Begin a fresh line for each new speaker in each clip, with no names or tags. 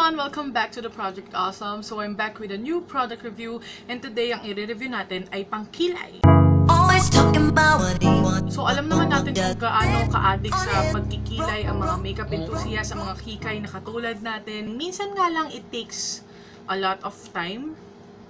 everyone! Welcome back to the Project Awesome. So I'm back with a new product review and today ang i-review natin ay pangkilay. So alam naman natin kung gaano ka-addict sa pagkikilay ang mga makeup enthusiasts, ang mga kikay na katulad natin. Minsan nga lang it takes a lot of time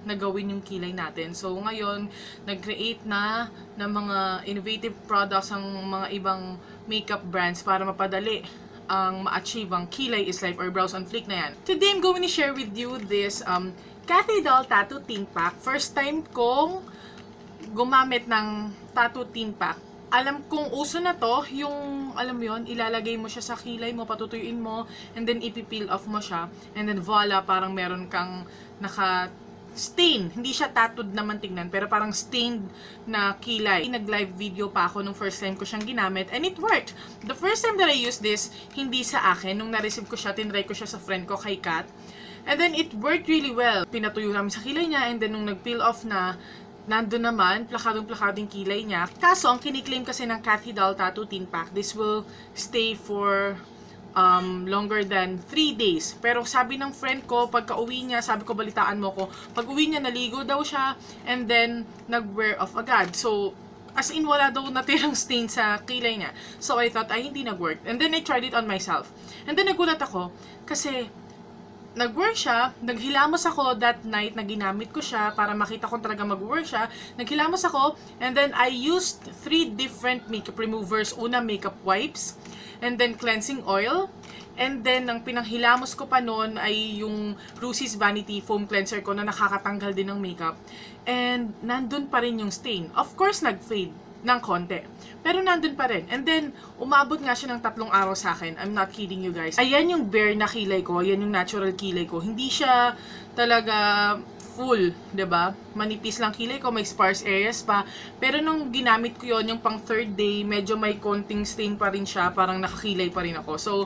na gawin yung kilay natin. So ngayon, nag-create na ng mga innovative products ang mga ibang makeup brands para mapadali ang ma-achieve ang kilay is life or brows on fleek na yan. Today, I'm going to share with you this Cathy Doll Tattoo Tint Pack. First time kong gumamit ng tattoo tint pack. Alam kong uso na to, yung, alam mo yun, ilalagay mo siya sa kilay mo, patutuyuin mo, and then ipipeel off mo siya, and then voila, parang meron kang naka-stain. Hindi siya tattooed naman tignan, pero parang stained na kilay. Nag-live video pa ako nung first time ko siyang ginamit, and it worked. The first time that I used this, hindi sa akin. Nung na-receive ko siya, tinry ko siya sa friend ko, kay Kat. And then, it worked really well. Pinatuyo namin sa kilay niya, and then nung nag-peel off na, nandun naman, plakadong-plakadong kilay niya. Kaso, ang kiniklaim kasi ng Cathy Doll Tattoo Tint Pack, this will stay for longer than 3 days. Pero sabi ng friend ko, pagka-uwi niya, sabi ko, balitaan mo ko, pag-uwi niya, naligo daw siya, and then, nag-wear off agad. So, as in, wala daw natirang stain sa kilay niya. So, I thought, ay, hindi nag-work. And then, I tried it on myself. And then, nagulat ako, kasi, nag-work siya, naghilamos ako that night na ginamit ko siya para makita ko talaga mag-work siya. Naghilamos ako, and then I used 3 different makeup removers. Una, makeup wipes, and then cleansing oil, and then ang pinanghilamos ko pa noon ay yung Rusi's Vanity Foam Cleanser ko na nakakatanggal din ng makeup. And nandun pa rin yung stain. Of course, nag-fade ng konti. Pero nandun pa rin. And then, umabot nga siya ng 3 araw sa akin. I'm not kidding you guys. Ayan yung bare na kilay ko. Ayan yung natural kilay ko. Hindi siya talaga full, 'di ba? Manipis lang kilay ko, may sparse areas pa. Pero nung ginamit ko yon yung pang 3rd day, medyo may konting stain pa rin siya. Parang nakakilay pa rin ako. So,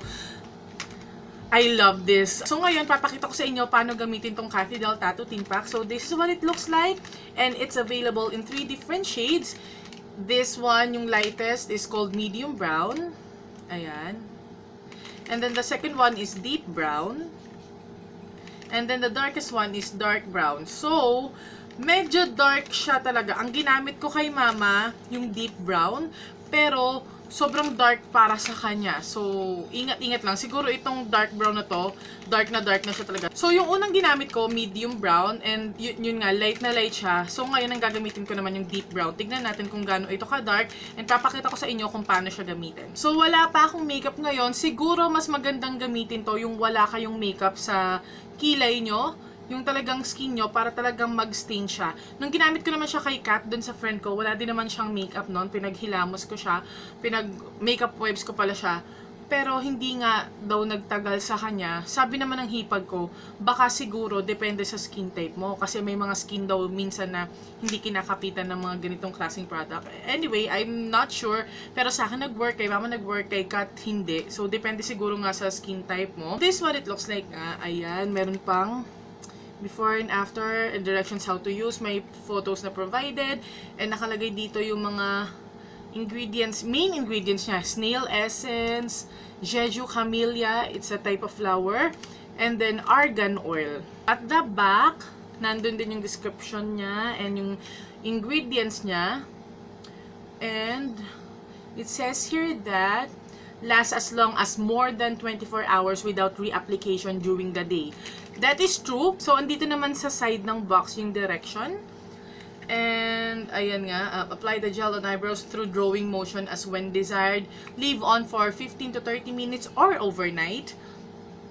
I love this. So ngayon, papakita ko sa inyo paano gamitin tong Cathy Doll Tattoo Tint Pack. So this is what it looks like. And it's available in 3 different shades. This one, yung lightest, is called medium brown. Ayan. And then the second one is deep brown. And then the darkest one is dark brown. So, medyo dark siya talaga. Ang ginamit ko kay mama, yung deep brown. Pero, sobrang dark para sa kanya. So, ingat-ingat lang. Siguro itong dark brown na to, dark na siya talaga. So, yung unang ginamit ko, medium brown. And yun nga, light na light siya. So, ngayon ang gagamitin ko naman yung deep brown. Tignan natin kung gaano ito ka-dark. And papakita ko sa inyo kung paano siya gamitin. So, wala pa akong makeup ngayon. Siguro, mas magandang gamitin to yung wala kayong makeup sa kilay nyo. Yung talagang skin nyo para talagang mag-stain siya. Nung ginamit ko naman siya kay Kat, dun sa friend ko, wala din naman siyang makeup noon. Pinaghilamos ko siya. Pinag-makeup wipes ko pala siya. Pero hindi nga daw nagtagal sa kanya. Sabi naman ng hipag ko, baka siguro depende sa skin type mo. Kasi may mga skin daw minsan na hindi kinakapitan ng mga ganitong klaseng product. Anyway, I'm not sure. Pero sa akin nag-work, kay mama nag-work, kay Kat hindi. So, depende siguro nga sa skin type mo. This is what it looks like nga. Ayan, meron pang before and after, and directions how to use. May photos na provided. And nakalagay dito yung mga ingredients, main ingredients niya. Snail essence, Jeju camellia, it's a type of flower. And then argan oil. At the back, nandun din yung description niya and yung ingredients niya. And it says here that lasts as long as more than 24 hours without reapplication during the day. That is true. So, andito naman sa side ng box yung direction. And, ayan nga, apply the gel on eyebrows through drawing motion as when desired. Leave on for 15 to 30 minutes or overnight.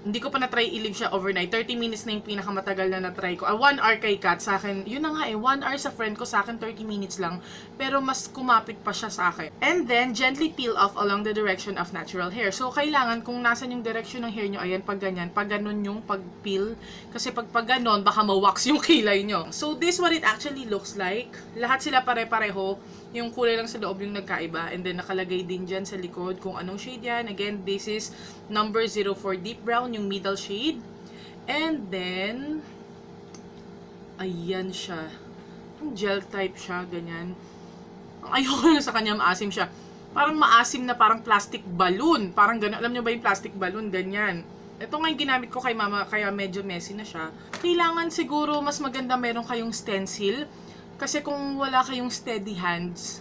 Hindi ko pa na-try i-leave siya overnight. 30 minutes na yung pinakamatagal na na-try ko. 1 hour kay Kat sa akin. Yun na nga 1 hour sa friend ko, sa akin 30 minutes lang. Pero mas kumapit pa siya sa akin. And then, gently peel off along the direction of natural hair. So, kailangan kung nasan yung direction ng hair nyo, ayan, pag ganyan, pag ganun yung pag-peel. Kasi pag ganon, baka ma-wax yung kilay nyo. So, this what it actually looks like. Lahat sila pare-pareho. Yung kulay lang sa loob yung nagkaiba. And then, nakalagay din dyan sa likod kung anong shade yan. Again, this is number 04 deep brown, yung middle shade. And then, ayan siya. Gel type siya, ganyan. Ang ayoko na sa kanya, maasim siya. Parang maasim na parang plastic balloon. Parang gano'n. Alam nyo ba yung plastic balloon? Ganyan. Ito nga yung ginamit ko kay mama, kaya medyo messy na siya. Kailangan siguro mas maganda meron kayong stencil. Kasi kung wala kayong steady hands,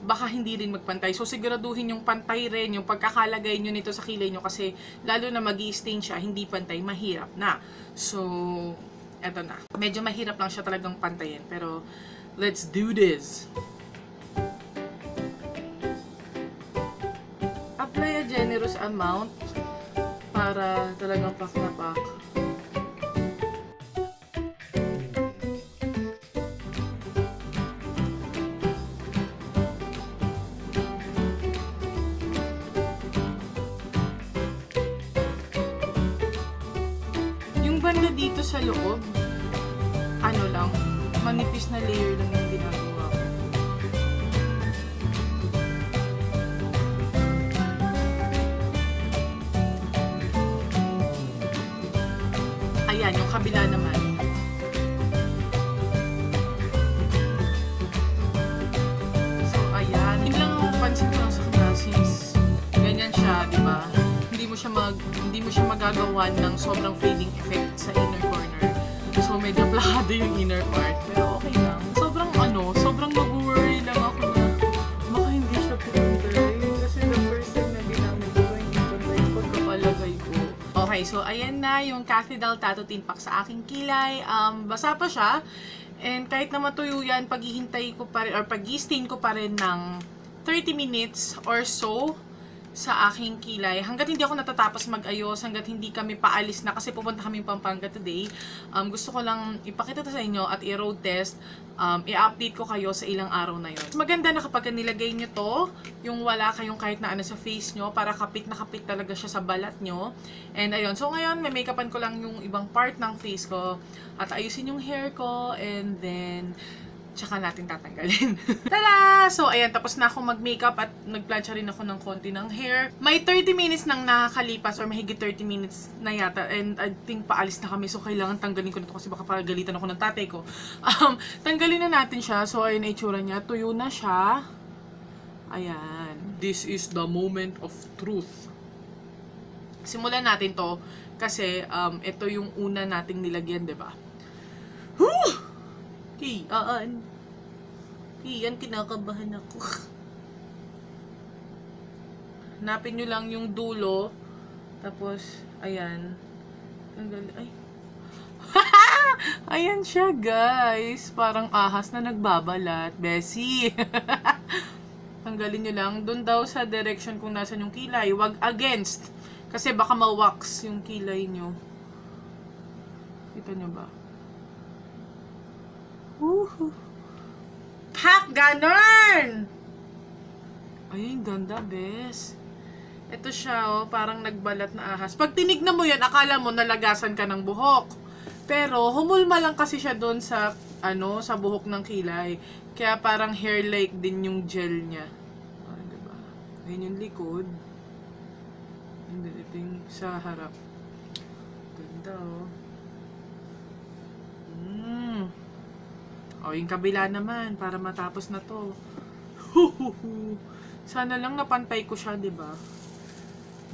baka hindi rin magpantay. So siguraduhin yung pantay rin, yung pagkakalagay nyo nito sa kilay nyo. Kasi lalo na mag-i-stain siya, hindi pantay, mahirap na. So, eto na. Medyo mahirap lang siya talagang pantayin. Pero, let's do this! Apply a generous amount para talagang pak na pak. Yung banda dito sa loob, ano lang, manipis na layer lang yung ginagawa ko. Ayan, yung kabila naman. So, ayan. Yun lang ang pansin ko lang sa kanya since ganyan siya, di ba? Hindi mo siya magagawa ng sobrang fading effect sa inner corner. So, medyo plakado yung inner part. Pero okay lang. Sobrang mag-worry lang ako na baka hindi siya pupantay. Kasi the first time na ginamit ko, hindi pantay yung pagkapalagay ko. Okay, so ayan na yung Cathedral Tattoo Tint Pack sa aking kilay. Basa pa siya. And kahit na matuyo yan, paghihintay ko pa rin, or pag-i-stain ko pa rin ng 30 minutes or so sa aking kilay. Hanggat hindi ako natatapos mag-ayos, hanggat hindi kami paalis na kasi pupunta kami Pampanga today. Gusto ko lang ipakita to sa inyo at i-road test. I-update ko kayo sa ilang araw na yun. Maganda na kapag nilagay nyo to, yung wala kayong kahit na ano sa face nyo, para kapit na kapit talaga siya sa balat nyo. And ayun, so ngayon may make-upan ko lang yung ibang part ng face ko at ayusin yung hair ko and then tsaka natin tatanggalin. Tada! So, ayan, tapos na ako mag-makeup at nag-plancha rin ako ng konti ng hair. May 30 minutes nang nakakalipas or mahigit 30 minutes na yata and I think paalis na kami so kailangan tanggalin ko na ito kasi baka pagalitan ako ng tatay ko. Tanggalin na natin siya. So, ayun na itsura niya. Tuyo na siya. Ayan. This is the moment of truth. Simulan natin to kasi ito yung una nating nilagyan, diba? Whew! Iyan, kinakabahan ako. Hanapin nyo lang yung dulo. Tapos, ayan. Ay. Ayan siya, guys. Parang ahas na nagbabalat. Bessie. Tanggalin nyo lang. Doon daw sa direction kung nasan yung kilay. Wag against. Kasi baka ma-wax yung kilay nyo. Kita nyo ba? Pak! Ganon! Ayun, ganda, bes. Ito siya, oh, parang nagbalat na ahas. Pag tinignan mo yan, akala mo nalagasan ka ng buhok. Pero, humulma lang kasi siya doon sa, sa buhok ng kilay. Kaya parang hair-like din yung gel niya. Diba? Ayun yung likod. And then, ito yung sa harap. Ganda, oh. O, yung kabila naman, para matapos na to. Sana lang napantay ko siya, diba?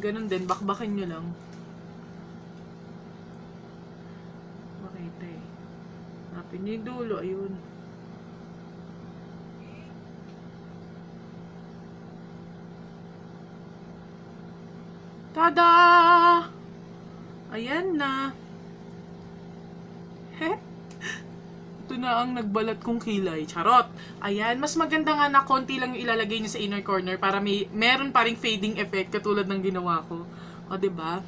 Ganun din, bakbakin nyo lang. Makita eh. Hanapin nyo yung dulo, ayun. Tada! Ayan na. Ito na ang nagbalat kong kilay. Charot! Ayan, mas maganda nga na konti lang yung ilalagay nyo sa inner corner para meron pa ring fading effect katulad ng ginawa ko. O, diba?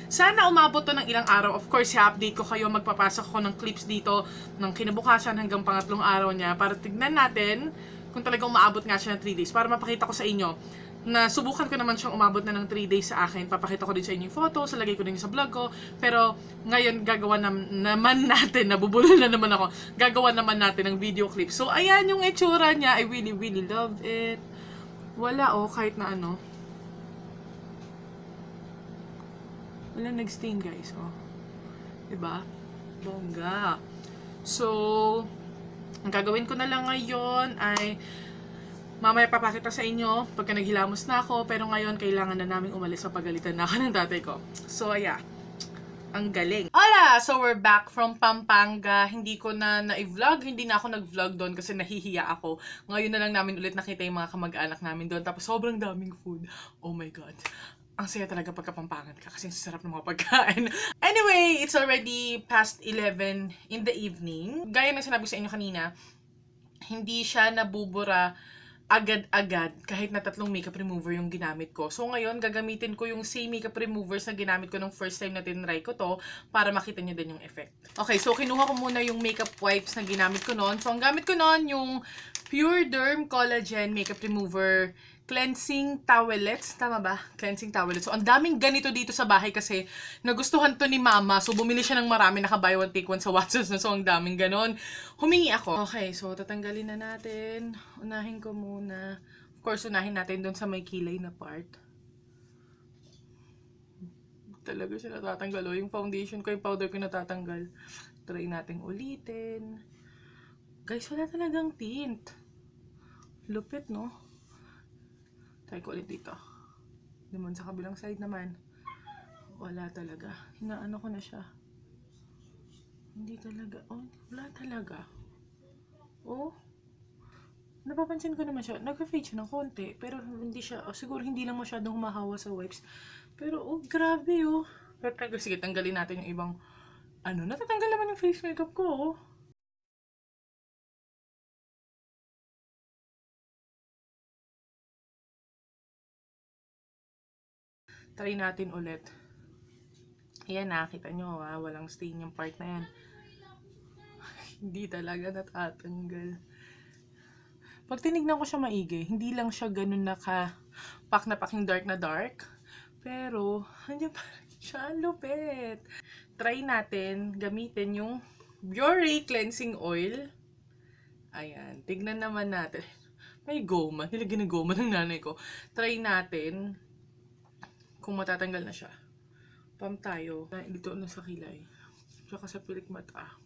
Sana umabot to ng ilang araw. Of course, i-update ko kayo. Magpapasok ko ng clips dito ng kinabukasan hanggang pangatlong araw niya para tignan natin kung talagang umaabot nga siya ng 3 days. Para mapakita ko sa inyo na subukan ko naman siyang umabot na ng 3 days sa akin. Papakita ko din sa inyo yung photos, lagay ko din sa vlog ko. Pero ngayon gagawa naman natin, nabubulol na naman ako, gagawa naman natin ng video clip. So ayan yung itsura niya. I really, really love it. Wala kahit na ano. Wala nag-stain guys, diba? Bongga. So, ang gagawin ko na lang ngayon ay Mamaya papakita sa inyo pagka naghilamos na ako, pero ngayon kailangan na namin umalis sa pagalitan na ako ng tatay ko. So, ayan. Ang galing. Hola! So, we're back from Pampanga. Hindi ko na na-vlog. Hindi na ako nag-vlog doon kasi nahihiya ako. Ngayon na lang namin ulit nakita yung mga kamag-anak namin doon. Tapos sobrang daming food. Oh my God. Ang saya talaga pagkapampangan ka kasi sarap ng mga pagkain. Anyway, it's already past 11 in the evening. Gaya ng sinabi ko sa inyo kanina, hindi siya nabubura agad-agad kahit na 3 makeup remover yung ginamit ko. So ngayon, gagamitin ko yung same makeup removers na ginamit ko nung first time na tinry ko to para makita nyo din yung effect. Okay, so kinuha ko muna yung makeup wipes na ginamit ko noon. So ang gamit ko noon yung Pure Derm Collagen Makeup Remover Cleansing Towelettes. Tama ba? Cleansing Towelettes. So ang daming ganito dito sa bahay kasi nagustuhan to ni Mama. So bumili siya ng marami. Naka-buy one take one sa Watsons na. So ang daming ganon. Humingi ako. Okay, so tatanggalin na natin. Unahin ko muna. Of course, unahin natin doon sa may kilay na part. Talaga siya natatanggal. O, yung foundation ko, yung powder ko natatanggal. Try natin ulitin. Guys, wala talagang tint. Lupit, no? Try ko ulit dito. Naman sa kabilang side naman. Wala talaga. Hinaano ko na siya. Hindi talaga. Oh, wala talaga. Oh. Napapansin ko naman siya. Nag-fade siya ng konti. Pero hindi siya, siguro hindi lang masyadong humahawa sa wipes. Pero, oh, grabe, oh. Pero, sige, tanggalin natin yung ibang, natatanggal naman yung face makeup ko, oh. Try natin ulit. Ayan, nakita nyo, walang stain yung part na yan. Hindi talaga natatanggal. Pag tinignan ko siya maigi, hindi lang siya ganun pak na paking dark na dark. Pero, hindi pa siya lupit. Try natin gamitin yung Biore Cleansing Oil. Ayan, tignan naman natin. May goma, nilagyan ng goma ng nanay ko. Try natin kung matatanggal na siya. Pam tayo. Dito na sa kilay. Tsaka sa pilik mata.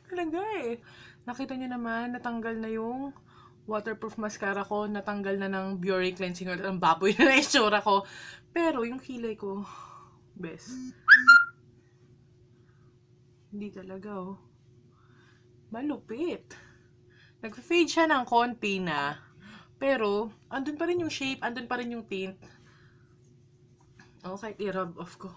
Talaga eh. Nakita niyo naman, natanggal na yung waterproof mascara ko. Natanggal na ng Biore Cleansing Oil. Ang baboy na itsura ko. Pero yung kilay ko, best. Hindi talaga oh. Malupit. Nag-fade siya ng konti na. Pero, andun pa rin yung shape, andun pa rin yung tint. Okay, i-rub off ko.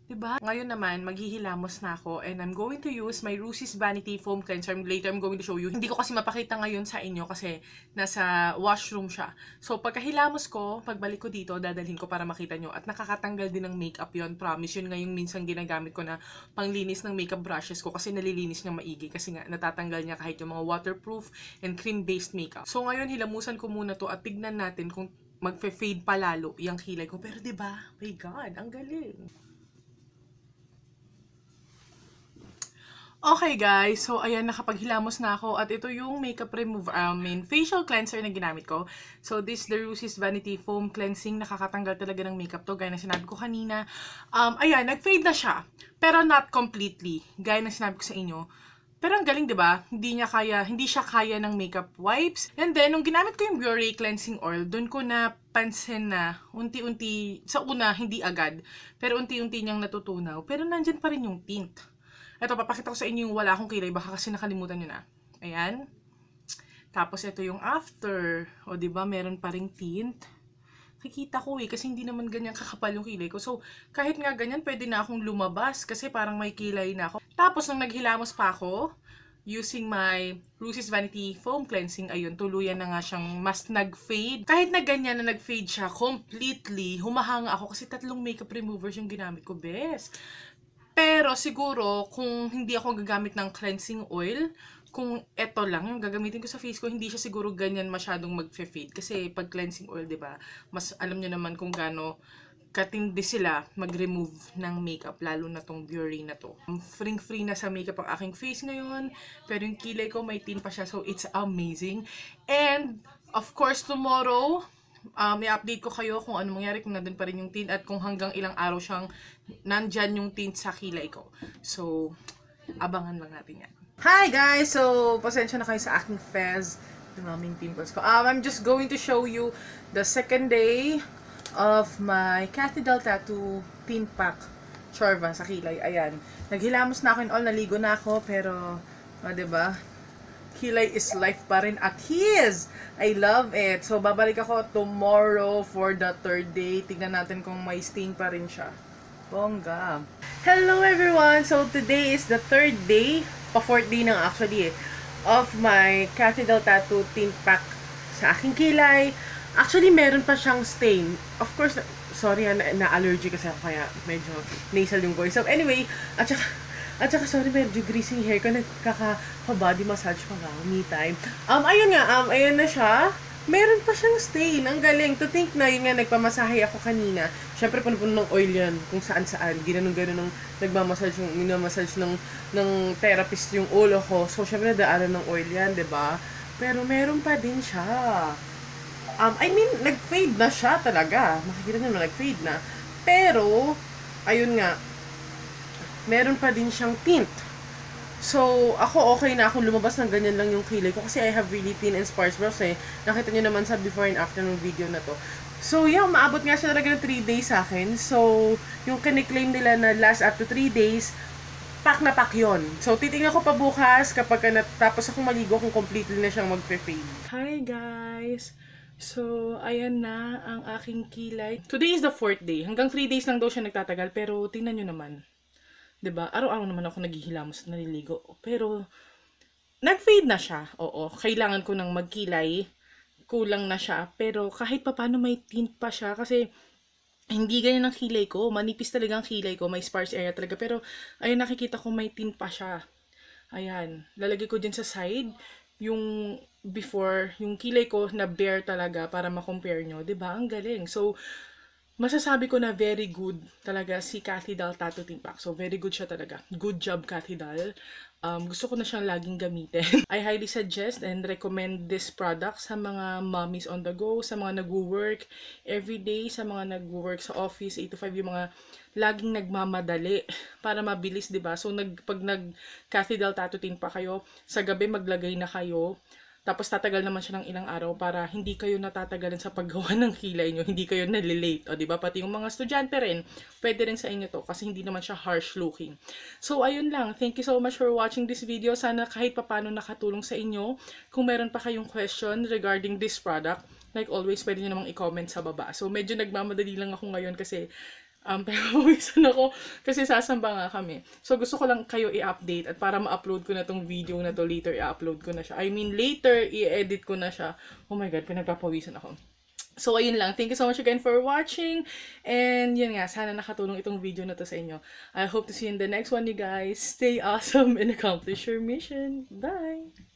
Diba? Ngayon naman, maghihilamos na ako and I'm going to use my Rusis Vanity Foam Cleanser. Later, I'm going to show you. Hindi ko kasi mapakita ngayon sa inyo kasi nasa washroom siya. So, pagkahilamos ko, pagbalik ko dito, dadalhin ko para makita nyo. At nakakatanggal din ng makeup yon. Promise, yun ngayong minsan ginagamit ko na panglinis ng makeup brushes ko kasi nalilinis niya maigi. Kasi nga, natatanggal niya kahit yung mga waterproof and cream-based makeup. So, ngayon, hilamusan ko muna to at tignan natin kung magfe-fade pa lalo yung kilay ko. Pero diba? My God, ang galing. Okay guys, so ayan, nakapaghilamos na ako at ito yung makeup remover, facial cleanser na ginamit ko. So this the Rusis Vanity Foam Cleansing, nakakatanggal talaga ng makeup to, gaya na sinabi ko kanina. Ayan, nag-fade na siya, pero not completely, gaya na sinabi ko sa inyo. Pero ang galing, 'di ba? Hindi siya kaya ng makeup wipes. And then nung ginamit ko yung Biore Cleansing Oil, doon ko napansin na unti-unti, sa una hindi agad, pero unti-unti niyang natutunaw. Pero nandiyan pa rin yung tint. Ito, papakita ko sa inyo yung wala akong kilay. Baka kasi nakalimutan nyo na. Ayan. Tapos, ito yung after. O, diba, meron pa ring tint. Nakikita ko kasi hindi naman ganyan kakapal yung kilay ko. So, kahit nga ganyan, pwede na akong lumabas kasi parang may kilay na ako. Tapos, nung naghilamos pa ako, using my Rusis Vanity Foam Cleansing, ayun, tuluyan na nga siyang mas nag-fade. Kahit na ganyan na nag-fade siya completely, humahanga ako kasi 3 makeup removers yung ginamit ko, best. Pero siguro, kung hindi ako gagamit ng cleansing oil, kung ito lang yung gagamitin ko sa face ko, hindi siya siguro ganyan masyadong mag-fade. Kasi pag cleansing oil, 'di ba? Mas alam niyo naman kung gaano katindi sila mag-remove ng makeup, lalo na tong Biore na to. Free na sa makeup ang aking face ngayon, pero yung kilay ko may tint pa siya, so it's amazing. And of course tomorrow, i-update ko kayo kung ano mangyari, kung nandun pa rin yung tint at kung hanggang ilang araw siyang nandyan yung tint sa kilay ko. So, abangan lang natin yan. Hi guys! So, pasensya na kayo sa aking fez. Daming pimples ko. I'm just going to show you the second day of my Cathedral Tattoo tint pack chorva sa kilay. Ayan. Naghilamos na ako and all, naligo na ako, pero, diba? Kilay is life pa rin at his! I love it. So, babalik ako tomorrow for the third day. Tignan natin kung may stain pa rin siya. Bongga! Hello everyone! So, today is the third day, pa-fourth day na actually of my Cathedral Tattoo tint pack sa aking kilay. Actually, meron pa siyang stain. Of course, sorry, na-allergy kasi ako, kaya medyo nasal yung voice. So, anyway, at saka, sorry, medyo greasy hair ko. Nagkaka-body massage pa nga, me time. Ayun nga, ayun na siya. Meron pa siyang stain. Ang galing. To think na, yun nga, nagpamasahe ako kanina. Siyempre, puno-puno ng oil yan. Kung saan-saan. Ginanong-ganon ng minamassage ng therapist yung ulo ko. So, siyempre, nadaanan ng oil yan, diba? Pero, meron pa din siya. Nag-fade na siya talaga. Makikita nyo, nag-fade na. Pero, ayun nga, meron pa din siyang tint. So, ako okay na akong lumabas ng ganyan lang yung kilay ko kasi I have really thin and sparse brows eh. Nakita nyo naman sa before and after ng video na to. So, yeah, maabot nga siya talaga ng 3 days sa akin. So, yung kiniklaim nila na last up to 3 days, pack na pack yun. So, titingnan ko pa bukas kapag natapos akong maligo kung completely na siyang mag-fade. Hi guys! So, ayan na ang aking kilay. Today is the 4th day. Hanggang 3 days lang daw siya nagtatagal, pero tingnan nyo naman. 'Di ba? Araw-araw naman ako naghihilamos at naliligo. Pero nag-fade na siya. Oo, kailangan ko nang magkilay. Kulang na siya, pero kahit papaano may tint pa siya kasi hindi ganyan ang kilay ko. Manipis talaga ang kilay ko, may sparse area talaga, pero ayun, nakikita ko may tint pa siya. Ayan, lalagay ko din sa side yung before, yung kilay ko na bare talaga para ma-compare nyo. 'Di ba? Ang galing. So, masasabi ko na very good talaga si Cathedral Tattoo Tint Pack. So, very good siya talaga. Good job, Cathedral. Gusto ko na siyang laging gamitin. I highly suggest and recommend this product sa mga mommies on the go, sa mga nag-work everyday, sa mga nag-work sa office, 8 to 5, yung mga laging nagmamadali para mabilis, 'di ba? So, pag nag-Cathedral Tattoo Tint Pack kayo, sa gabi maglagay na kayo. Tapos tatagal naman siya ng ilang araw para hindi kayo natatagalan sa paggawa ng kilay nyo, hindi kayo nalilate. O, diba? Pati yung mga estudyante rin, pwede rin sa inyo to kasi hindi naman siya harsh looking. So, ayun lang. Thank you so much for watching this video. Sana kahit papano nakatulong sa inyo. Kung meron pa kayong question regarding this product, like always, pwede nyo namang i-comment sa baba. So, medyo nagmamadali lang ako ngayon kasi pero minsan ako kasi sasamba nga kami. So, gusto ko lang kayo i-update at para ma-upload ko na tong video na to later, i-upload ko na siya. I mean, later, i-edit ko na siya. Oh my God, pinagpapawisan ako. So, ayun lang. Thank you so much again for watching. And yun nga, sana nakatulong itong video na to sa inyo. I hope to see you in the next one, you guys. Stay awesome and accomplish your mission. Bye!